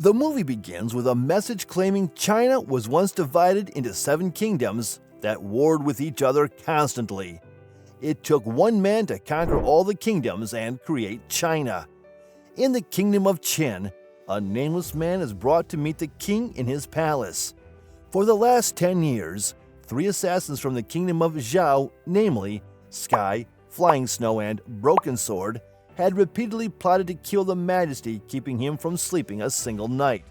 The movie begins with a message claiming China was once divided into 7 kingdoms that warred with each other constantly. It took one man to conquer all the kingdoms and create China. In the kingdom of Qin, a nameless man is brought to meet the king in his palace. For the last 10 years, 3 assassins from the kingdom of Zhao, namely Sky, Flying Snow, and Broken Sword, had repeatedly plotted to kill the majesty, keeping him from sleeping a single night.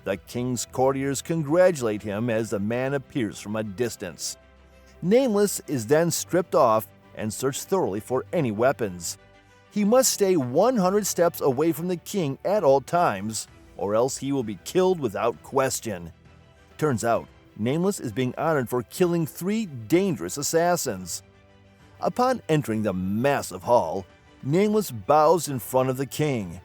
The king's courtiers congratulate him as the man appears from a distance. Nameless is then stripped off and searched thoroughly for any weapons. He must stay 100 steps away from the king at all times, or else he will be killed without question. Turns out, Nameless is being honored for killing 3 dangerous assassins. Upon entering the massive hall, Nameless bows in front of the king.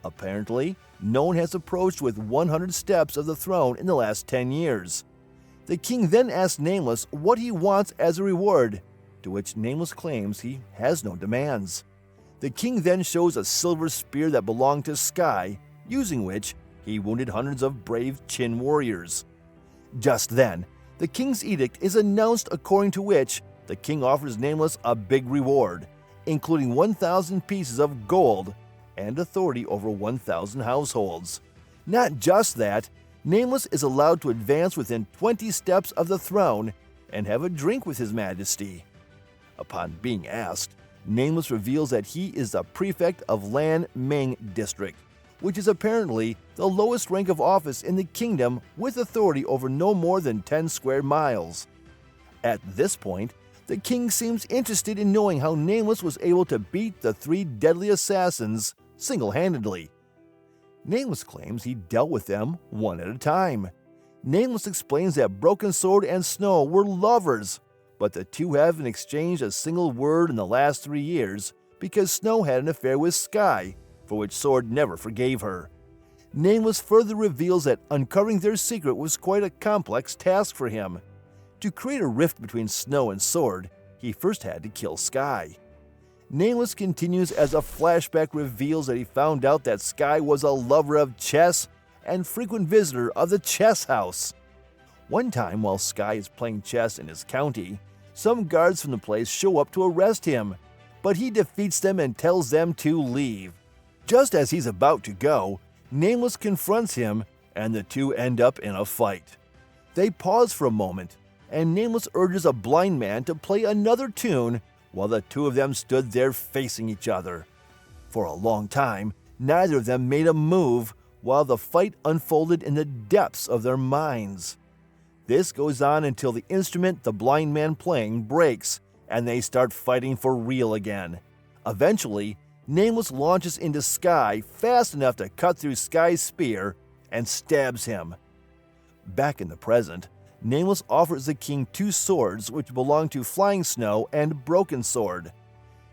Apparently, no one has approached with 100 steps of the throne in the last 10 years. The king then asks Nameless what he wants as a reward, to which Nameless claims he has no demands. The king then shows a silver spear that belonged to Sky, using which he wounded hundreds of brave Qin warriors. Just then, the king's edict is announced, according to which the king offers Nameless a big reward, including 1,000 pieces of gold and authority over 1,000 households. Not just that, Nameless is allowed to advance within 20 steps of the throne and have a drink with His Majesty. Upon being asked, Nameless reveals that he is the prefect of Lan Ming District, which is apparently the lowest rank of office in the kingdom with authority over no more than 10 square miles. At this point, the king seems interested in knowing how Nameless was able to beat the 3 deadly assassins single-handedly. Nameless claims he dealt with them one at a time. Nameless explains that Broken Sword and Snow were lovers, but the 2 haven't exchanged a single word in the last 3 years because Snow had an affair with Sky, for which Sword never forgave her. Nameless further reveals that uncovering their secret was quite a complex task for him. To create a rift between Snow and Sword, he first had to kill Sky. Nameless continues as a flashback reveals that he found out that Sky was a lover of chess and frequent visitor of the chess house. One time, while Sky is playing chess in his county, some guards from the place show up to arrest him, but he defeats them and tells them to leave. Just as he's about to go, Nameless confronts him, and the 2 end up in a fight. They pause for a moment, and Nameless urges a blind man to play another tune while the 2 of them stood there facing each other. For a long time, neither of them made a move while the fight unfolded in the depths of their minds. This goes on until the instrument the blind man playing breaks, and they start fighting for real again. Eventually, Nameless launches into Sky fast enough to cut through Sky's spear and stabs him. Back in the present, Nameless offers the king 2 swords which belong to Flying Snow and Broken Sword.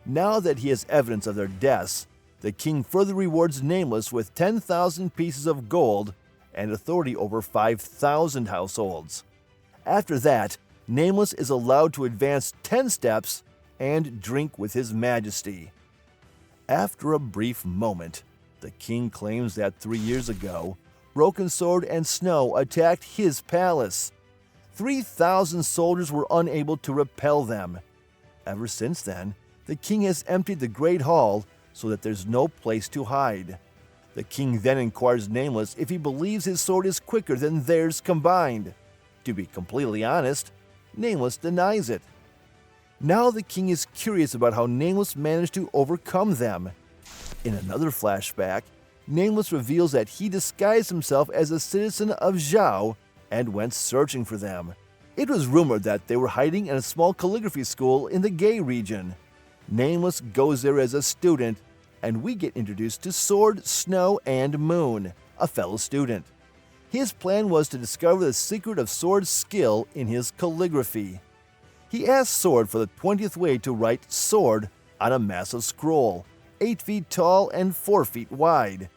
Now that he has evidence of their deaths, the king further rewards Nameless with 10,000 pieces of gold and authority over 5,000 households. After that, Nameless is allowed to advance 10 steps and drink with His Majesty. After a brief moment, the king claims that 3 years ago, Broken Sword and Snow attacked his palace. 3,000 soldiers were unable to repel them. Ever since then, the king has emptied the Great Hall so that there's no place to hide. The king then inquires Nameless if he believes his sword is quicker than theirs combined. To be completely honest, Nameless denies it. Now the king is curious about how Nameless managed to overcome them. In another flashback, Nameless reveals that he disguised himself as a citizen of Zhao and went searching for them. It was rumored that they were hiding in a small calligraphy school in the Gay region. Nameless goes there as a student, and we get introduced to Sword, Snow, and Moon, a fellow student. His plan was to discover the secret of Sword's skill in his calligraphy. He asked Sword for the 20th way to write Sword on a massive scroll, 8 feet tall and 4 feet wide.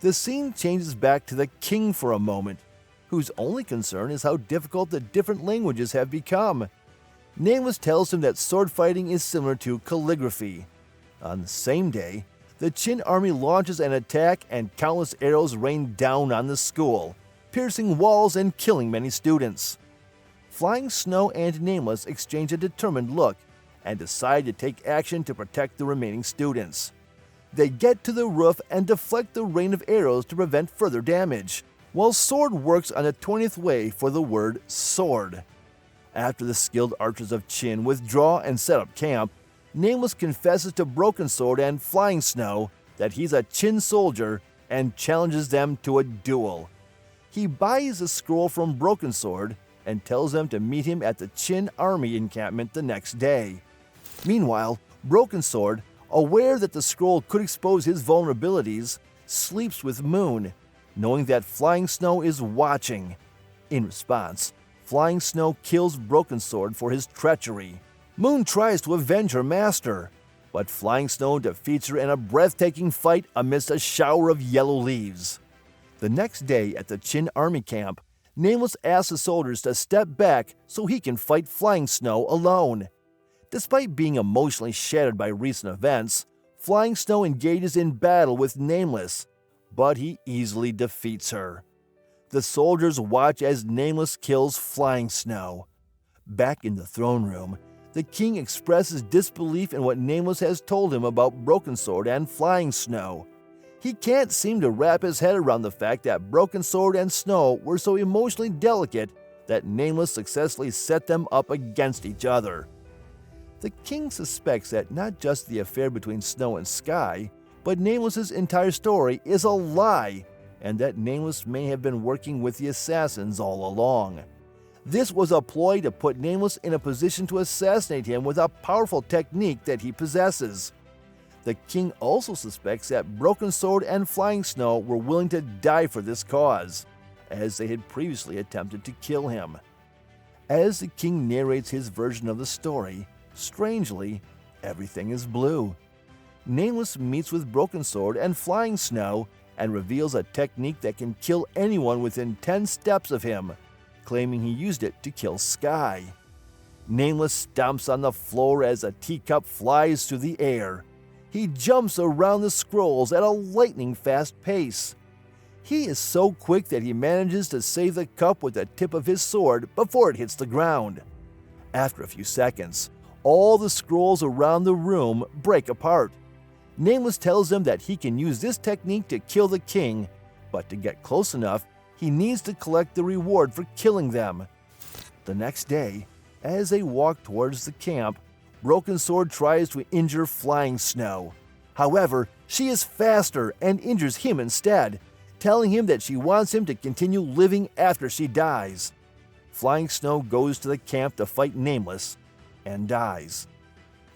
The scene changes back to the king for a moment, whose only concern is how difficult the different languages have become. Nameless tells him that sword fighting is similar to calligraphy. On the same day, the Qin army launches an attack and countless arrows rain down on the school, piercing walls and killing many students. Flying Snow and Nameless exchange a determined look and decide to take action to protect the remaining students. They get to the roof and deflect the rain of arrows to prevent further damage, while Sword works on the 20th way for the word sword. After the skilled archers of Qin withdraw and set up camp, Nameless confesses to Broken Sword and Flying Snow that he's a Qin soldier and challenges them to a duel. He buys a scroll from Broken Sword and tells them to meet him at the Qin army encampment the next day. Meanwhile, Broken Sword, aware that the scroll could expose his vulnerabilities, sleeps with Moon, knowing that Flying Snow is watching. In response, Flying Snow kills Broken Sword for his treachery. Moon tries to avenge her master, but Flying Snow defeats her in a breathtaking fight amidst a shower of yellow leaves. The next day at the Qin army camp, Nameless asks the soldiers to step back so he can fight Flying Snow alone. Despite being emotionally shattered by recent events, Flying Snow engages in battle with Nameless, but he easily defeats her. The soldiers watch as Nameless kills Flying Snow. Back in the throne room, the king expresses disbelief in what Nameless has told him about Broken Sword and Flying Snow. He can't seem to wrap his head around the fact that Broken Sword and Snow were so emotionally delicate that Nameless successfully set them up against each other. The king suspects that not just the affair between Snow and Sky, but Nameless's entire story is a lie, and that Nameless may have been working with the assassins all along. This was a ploy to put Nameless in a position to assassinate him with a powerful technique that he possesses. The king also suspects that Broken Sword and Flying Snow were willing to die for this cause, as they had previously attempted to kill him. As the king narrates his version of the story, strangely, everything is blue. Nameless meets with Broken Sword and Flying Snow and reveals a technique that can kill anyone within 10 steps of him, claiming he used it to kill Sky. Nameless stomps on the floor as a teacup flies through the air. He jumps around the scrolls at a lightning-fast pace. He is so quick that he manages to save the cup with the tip of his sword before it hits the ground. After a few seconds, all the scrolls around the room break apart. Nameless tells him that he can use this technique to kill the king, but to get close enough, he needs to collect the reward for killing them. The next day, as they walk towards the camp, Broken Sword tries to injure Flying Snow. However, she is faster and injures him instead, telling him that she wants him to continue living after she dies. Flying Snow goes to the camp to fight Nameless and dies.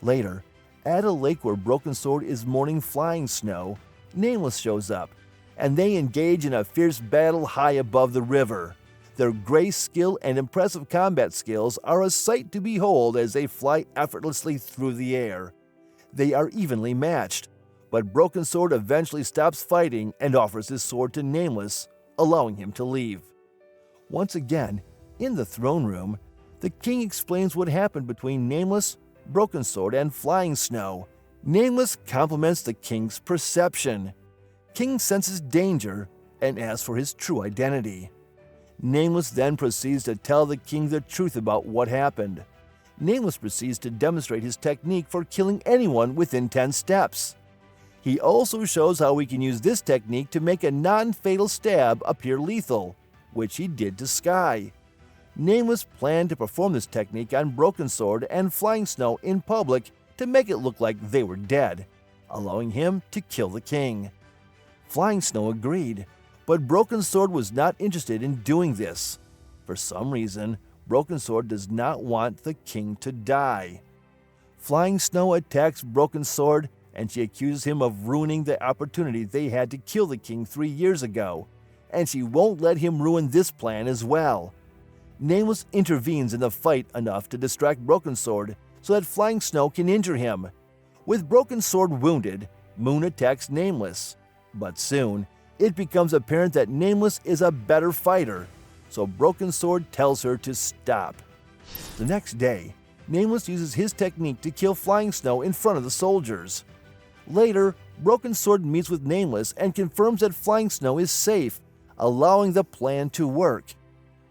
Later, at a lake where Broken Sword is mourning Flying Snow, Nameless shows up, and they engage in a fierce battle high above the river. Their grace, skill, and impressive combat skills are a sight to behold as they fly effortlessly through the air. They are evenly matched, but Broken Sword eventually stops fighting and offers his sword to Nameless, allowing him to leave. Once again, in the throne room, the king explains what happened between Nameless, Broken Sword, and Flying Snow. Nameless compliments the king's perception. King senses danger and asks for his true identity. Nameless then proceeds to tell the king the truth about what happened. Nameless proceeds to demonstrate his technique for killing anyone within 10 steps. He also shows how he can use this technique to make a non-fatal stab appear lethal, which he did to Sky. Nameless planned to perform this technique on Broken Sword and Flying Snow in public to make it look like they were dead, allowing him to kill the king. Flying Snow agreed, but Broken Sword was not interested in doing this. For some reason, Broken Sword does not want the king to die. Flying Snow attacks Broken Sword, and she accuses him of ruining the opportunity they had to kill the king 3 years ago, and she won't let him ruin this plan as well. Nameless intervenes in the fight enough to distract Broken Sword so that Flying Snow can injure him. With Broken Sword wounded, Moon attacks Nameless, but soon, it becomes apparent that Nameless is a better fighter, so Broken Sword tells her to stop. The next day, Nameless uses his technique to kill Flying Snow in front of the soldiers. Later, Broken Sword meets with Nameless and confirms that Flying Snow is safe, allowing the plan to work.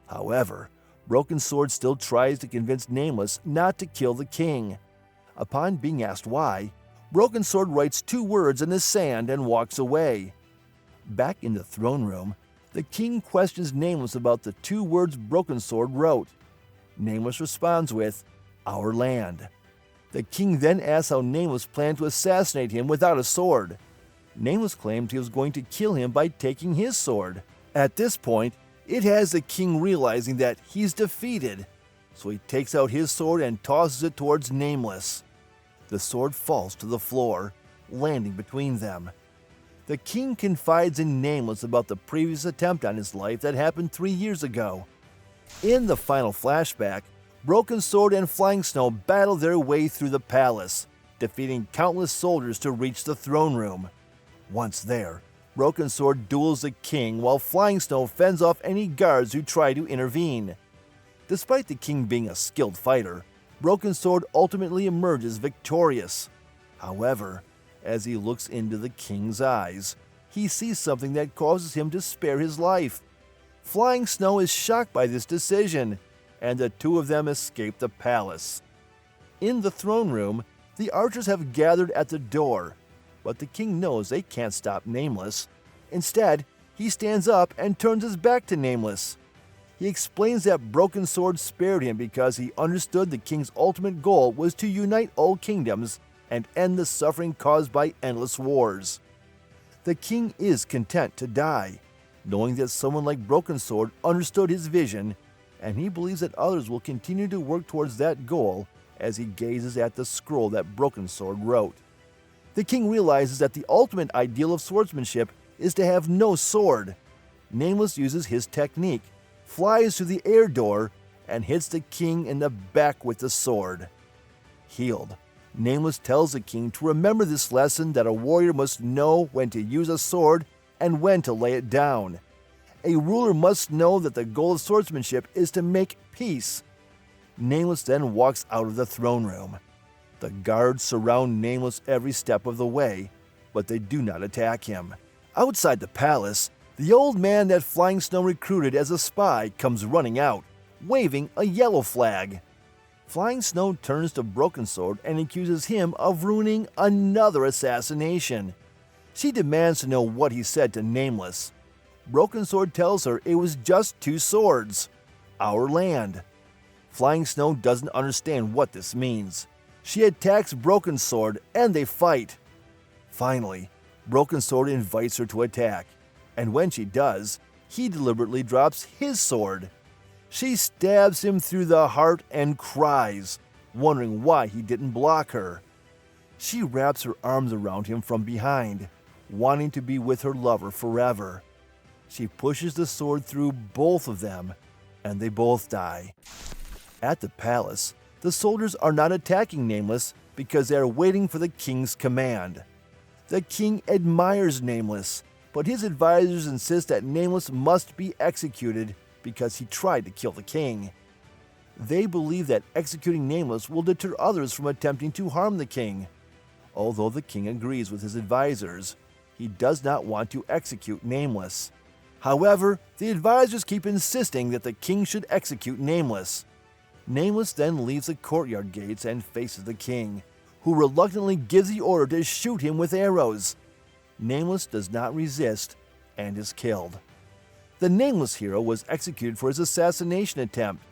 However, Broken Sword still tries to convince Nameless not to kill the king. Upon being asked why, Broken Sword writes 2 words in the sand and walks away. Back in the throne room, the king questions Nameless about the 2 words Broken Sword wrote. Nameless responds with, "Our land." The king then asks how Nameless planned to assassinate him without a sword. Nameless claimed he was going to kill him by taking his sword. At this point, it has the king realizing that he's defeated, so he takes out his sword and tosses it towards Nameless. The sword falls to the floor, landing between them. The king confides in Nameless about the previous attempt on his life that happened 3 years ago. In the final flashback, Broken Sword and Flying Snow battle their way through the palace, defeating countless soldiers to reach the throne room. Once there, Broken Sword duels the king while Flying Snow fends off any guards who try to intervene. Despite the king being a skilled fighter, Broken Sword ultimately emerges victorious. However, as he looks into the king's eyes, he sees something that causes him to spare his life. Flying Snow is shocked by this decision, and the 2 of them escape the palace. In the throne room, the archers have gathered at the door, but the king knows they can't stop Nameless. Instead, he stands up and turns his back to Nameless. He explains that Broken Sword spared him because he understood the king's ultimate goal was to unite all kingdoms and end the suffering caused by endless wars. The king is content to die, knowing that someone like Broken Sword understood his vision, and he believes that others will continue to work towards that goal as he gazes at the scroll that Broken Sword wrote. The king realizes that the ultimate ideal of swordsmanship is to have no sword. Nameless uses his technique, flies through the air door, and hits the king in the back with the sword. Healed, Nameless tells the king to remember this lesson that a warrior must know when to use a sword and when to lay it down. A ruler must know that the goal of swordsmanship is to make peace. Nameless then walks out of the throne room. The guards surround Nameless every step of the way, but they do not attack him. Outside the palace, the old man that Flying Snow recruited as a spy comes running out, waving a yellow flag. Flying Snow turns to Broken Sword and accuses him of ruining another assassination. She demands to know what he said to Nameless. Broken Sword tells her it was just 2 swords. Our land. Flying Snow doesn't understand what this means. She attacks Broken Sword and they fight. Finally, Broken Sword invites her to attack, and when she does, he deliberately drops his sword. She stabs him through the heart and cries, wondering why he didn't block her. She wraps her arms around him from behind, wanting to be with her lover forever. She pushes the sword through both of them, and they both die. At the palace, the soldiers are not attacking Nameless because they are waiting for the king's command. The king admires Nameless, but his advisors insist that Nameless must be executed because he tried to kill the king. They believe that executing Nameless will deter others from attempting to harm the king. Although the king agrees with his advisors, he does not want to execute Nameless. However, the advisors keep insisting that the king should execute Nameless. Nameless then leaves the courtyard gates and faces the king, who reluctantly gives the order to shoot him with arrows. Nameless does not resist and is killed. The Nameless hero was executed for his assassination attempt,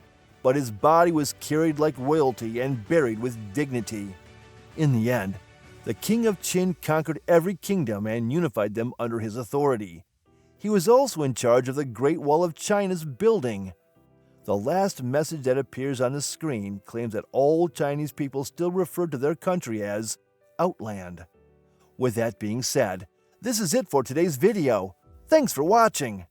but his body was carried like royalty and buried with dignity. In the end, the king of Qin conquered every kingdom and unified them under his authority. He was also in charge of the Great Wall of China's building. The last message that appears on the screen claims that all Chinese people still refer to their country as Outland. With that being said, this is it for today's video. Thanks for watching.